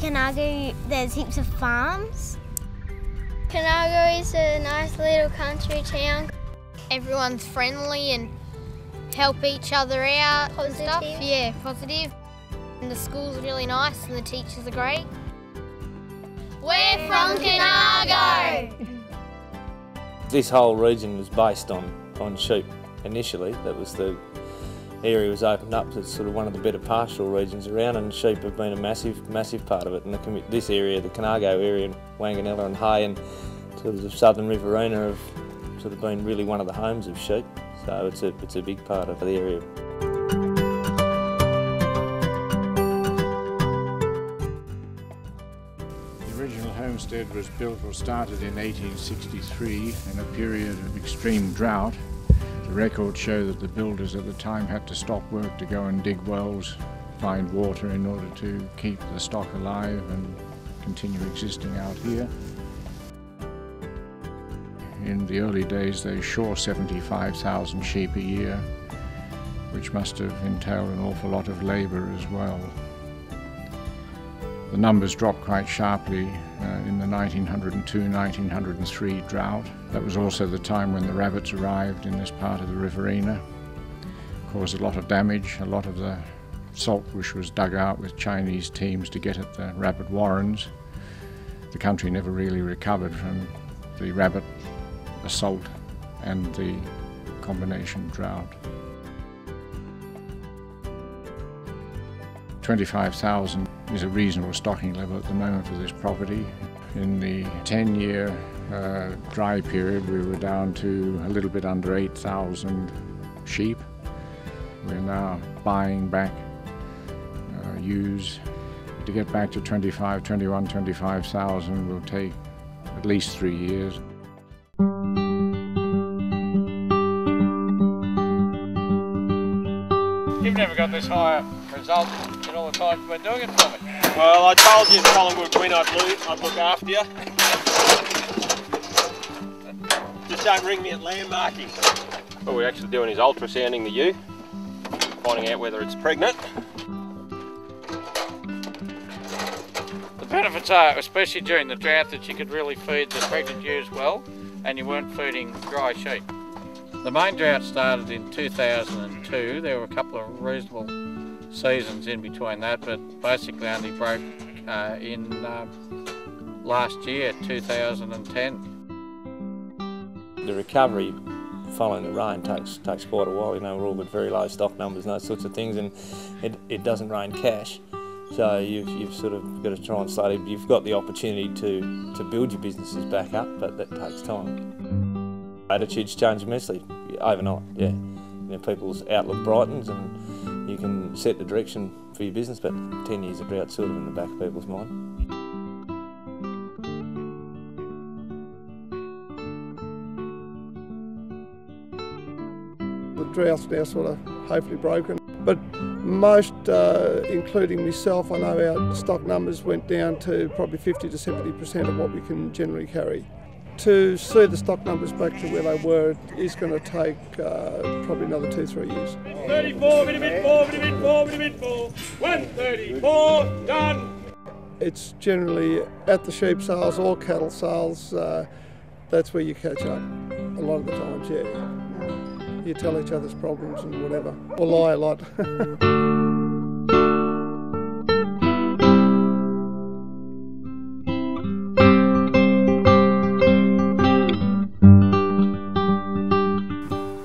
Conargo, there's heaps of farms. Conargo is a nice little country town. Everyone's friendly and help each other out and stuff. Yeah, positive. And the school's really nice and the teachers are great. We're from Conargo! This whole region was based on sheep initially. That was the area was opened up as sort of one of the better pastoral regions around, and sheep have been a massive part of it. And this area, the Conargo area, and Wanganella and Hay and sort of the southern Riverina have sort of been really one of the homes of sheep. So it's a big part of the area. The original homestead was built or started in 1863 in a period of extreme drought. The records show that the builders at the time had to stop work to go and dig wells, find water in order to keep the stock alive and continue existing out here. In the early days they shore 75,000 sheep a year, which must have entailed an awful lot of labour as well. The numbers dropped quite sharply in the 1902-1903 drought. That was also the time when the rabbits arrived in this part of the Riverina. Caused a lot of damage. A lot of the saltbush was dug out with Chinese teams to get at the rabbit warrens. The country never really recovered from the rabbit assault and the combination drought. 25,000 is a reasonable stocking level at the moment for this property. In the 10-year dry period we were down to a little bit under 8,000 sheep. We're now buying back ewes. To get back to 25,000 will take at least 3 years. You've never got this higher result in all the time you've been doing it for me. Well, I told you if Collingwood win I'd look after you. Just don't ring me at landmarking. What we're actually doing is ultrasounding the ewe, finding out whether it's pregnant. The benefits are, especially during the drought, that you could really feed the pregnant ewes well and you weren't feeding dry sheep. The main drought started in 2002. There were a couple of reasonable seasons in between that, but basically only broke in last year, 2010. The recovery following the rain takes quite a while. You know, we're all got very low stock numbers and those sorts of things, and it doesn't rain cash. So you've sort of got to try and slowly. You've got the opportunity to build your businesses back up, but that takes time. Attitudes change immensely overnight. Yeah, you know, people's outlook brightens, and you can set the direction for your business. But 10 years of drought sort of in the back of people's mind. The drought's now sort of hopefully broken, but most, including myself, I know our stock numbers went down to probably 50 to 70% of what we can generally carry. To see the stock numbers back to where they were is going to take probably another 2-3 years. 34, minute 4, minute 4, minute 4, 134, done! It's generally at the sheep sales or cattle sales, that's where you catch up a lot of the times, yeah. You tell each other's problems and whatever, or lie a lot.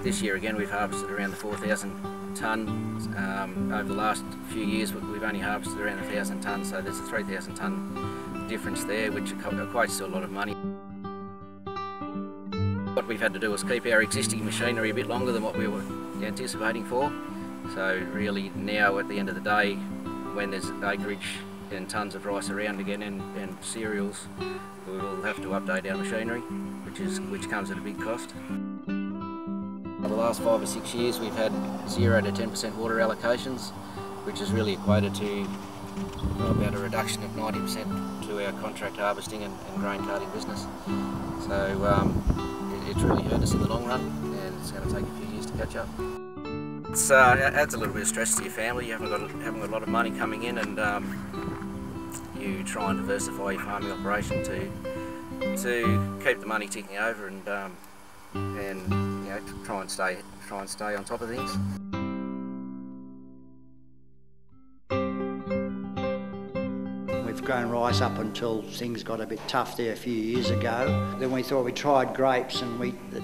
This year again we've harvested around the 4,000 tonnes. Over the last few years we've only harvested around 1,000 tonnes, so there's a 3,000 tonne difference there, which equates to a lot of money. What we've had to do is keep our existing machinery a bit longer than what we were anticipating for. So really now at the end of the day, when there's acreage and tonnes of rice around again and cereals, we will have to update our machinery, which comes at a big cost. For the last 5 or 6 years we've had 0 to 10% water allocations, which has really equated to about a reduction of 90% to our contract harvesting and grain carting business. So it's really hurt us in the long run, and it's going to take a few years to catch up. It adds a little bit of stress to your family. You haven't got a lot of money coming in, and you try and diversify your farming operation to keep the money ticking over and you know, try and stay on top of things. We've grown rice up until things got a bit tough there a few years ago. Then we thought we tried grapes, and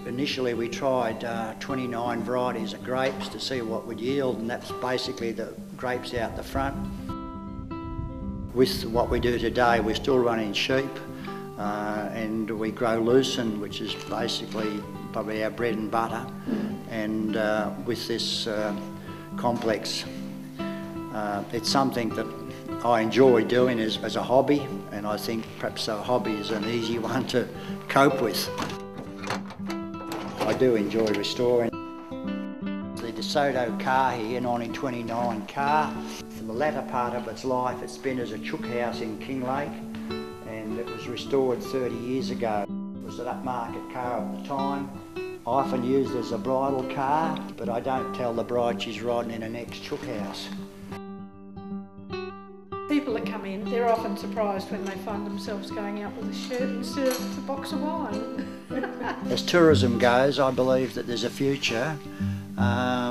initially we tried 29 varieties of grapes to see what would yield, and that's basically the grapes out the front. With what we do today, we're still running sheep, and we grow lucerne, which is basically probably our bread and butter, and with this complex, it's something that I enjoy doing as a hobby, and I think perhaps a hobby is an easy one to cope with. I do enjoy restoring. The DeSoto car here, 1929 car, for the latter part of its life it's been as a chook house in Kinglake, and it was restored 30 years ago. It was an upmarket car at the time, often used as a bridal car, but I don't tell the bride she's riding in an ex-chook house. People that come in, they're often surprised when they find themselves going out with a shirt instead of a box of wine. As tourism goes, I believe that there's a future.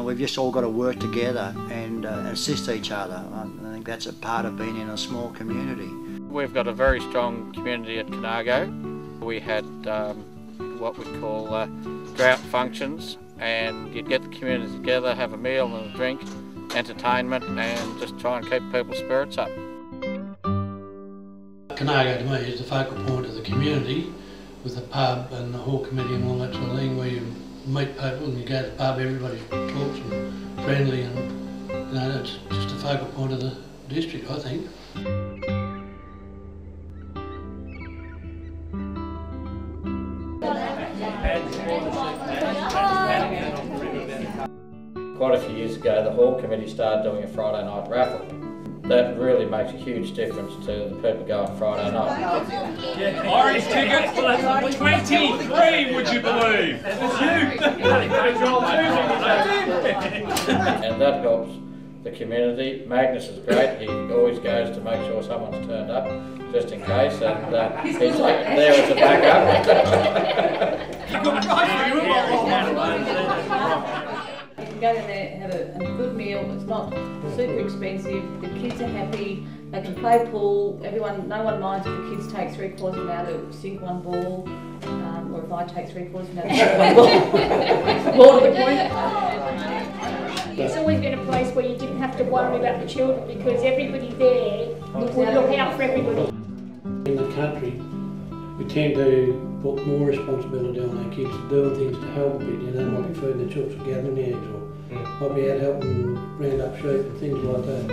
We've just all got to work together and assist each other. I think that's a part of being in a small community. We've got a very strong community at Conargo. We had what we call drought functions, and you'd get the community together, have a meal and a drink, entertainment, and just try and keep people's spirits up. Conargo to me is the focal point of the community, with the pub and the hall committee and all that sort of thing, where you meet people and you go to the pub, everybody talks and friendly, and you know, it's just a focal point of the district, I think. Quite a few years ago, the hall committee started doing a Friday night raffle. That really makes a huge difference to the people going Friday night. Orange tickets for 23, would you believe? And that helps the community. Magnus is great. He always goes to make sure someone's turned up, just in case, and he's there as a backup. You can go in there, have a good meal, it's not super expensive, the kids are happy, they can play pool, no one minds if the kids take 3/4 of an hour to sink one ball, or if I take 3/4 of an hour to sink one ball. More to the point. It's always been a place where you didn't have to worry about the children because everybody there would look out for everybody. In the country, we tend to put more responsibility on our kids, doing things to help a bit, you know, might be feeding the chooks or gathering the eggs, or might be out helping round up sheep and things like that.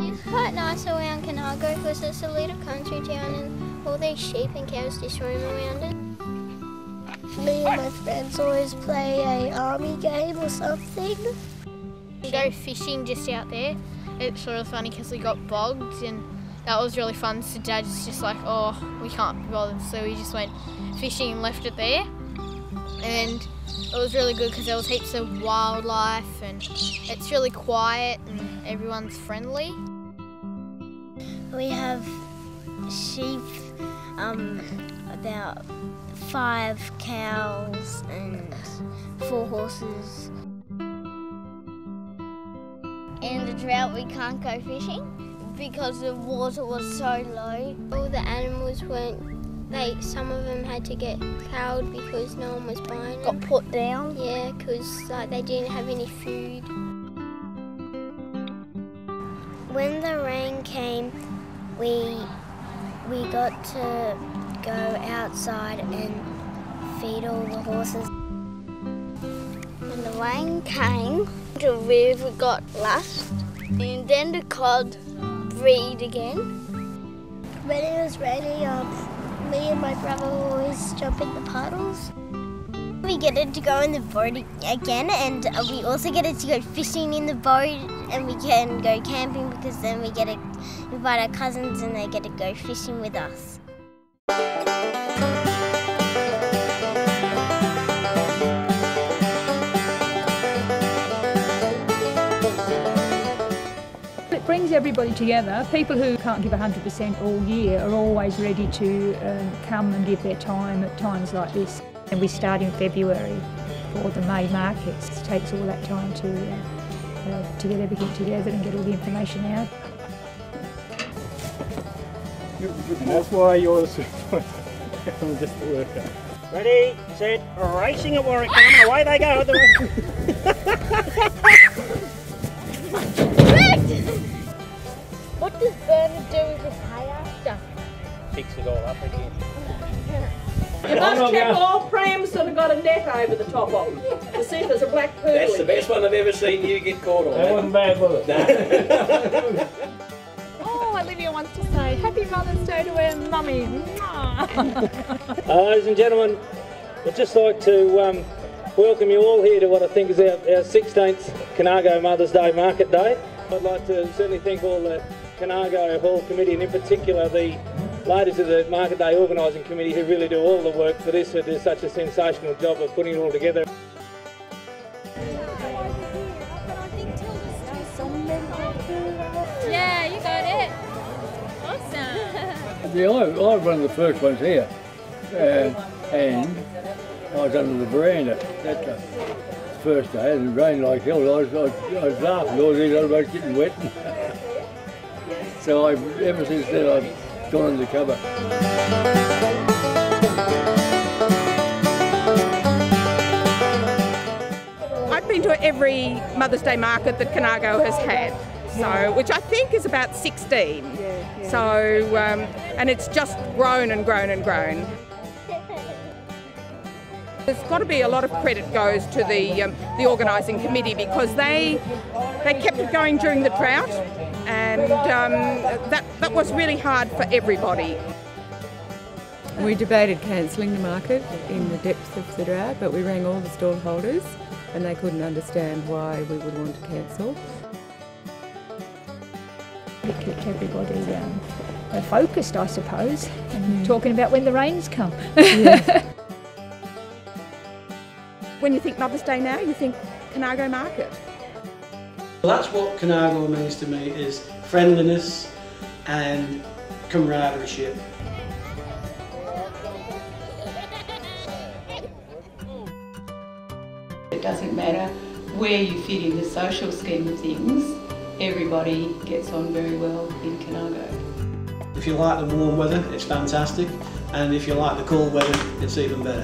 It's quite nice around Conargo because it's a little country town and all these sheep and cows just roam around it. Me and my friends always play a army game or something. We go fishing just out there. It's sort of funny because we got bogged, and that was really fun. So Dad's just like, oh, we can't be bothered, so we just went fishing and left it there. And it was really good because there was heaps of wildlife, and it's really quiet and everyone's friendly. We have sheep, about 5 cows and 4 horses. In the drought we can't go fishing because the water was so low. All the animals some of them had to get culled because no one was buying them. Got put down? Yeah, because they didn't have any food. When the rain came, we got to go outside and feed all the horses. When the rain came, the river got lost and then the cod breed again. When it was raining, me and my brother always jump in the puddles. We get to go in the boat again, and we also get to go fishing in the boat, and we can go camping because then we get to invite our cousins and they get to go fishing with us. everybody together. People who can't give 100% all year are always ready to come and give their time at times like this. And we start in February for the May markets. It takes all that time to get everything together and get all the information out. That's why you're the supervisor. I'm just a worker. Ready, set, racing at Warwick, and away they go. What does Bernard do with his hay after? Fix it all up again. You must check all prams that have got a net over the top of them to see if there's a black poodle. That's the best one I've ever seen you get caught on. That wasn't bad, was it? Oh, Olivia wants to say Happy Mother's Day to her mummy. Ladies and gentlemen, I'd just like to welcome you all here to what I think is our 16th Conargo Mother's Day Market Day. I'd like to certainly thank all the Conargo Hall Committee and in particular the ladies of the Market Day Organising Committee who really do all the work for this, who do such a sensational job of putting it all together. Yeah, you got it. Awesome. Yeah, I was one of the first ones here, and I was under the veranda that the first day, and it rained like hell. I was laughing, all these other boats getting wet. So ever since then I've gone under cover. I've been to every Mother's Day market that Conargo has had, so which I think is about 16. So and it's just grown and grown and grown. There's got to be a lot of credit goes to the organising committee because they kept it going during the drought, and that was really hard for everybody. We debated cancelling the market in the depths of the drought, but we rang all the stall holders and they couldn't understand why we would want to cancel. It kept everybody focused, I suppose, and talking about when the rains come. When you think Mother's Day now, you think Conargo Market. Well, that's what Conargo means to me, is friendliness and camaraderie. It doesn't matter where you fit in the social scheme of things, everybody gets on very well in Conargo. If you like the warm weather, it's fantastic, and if you like the cold weather, it's even better.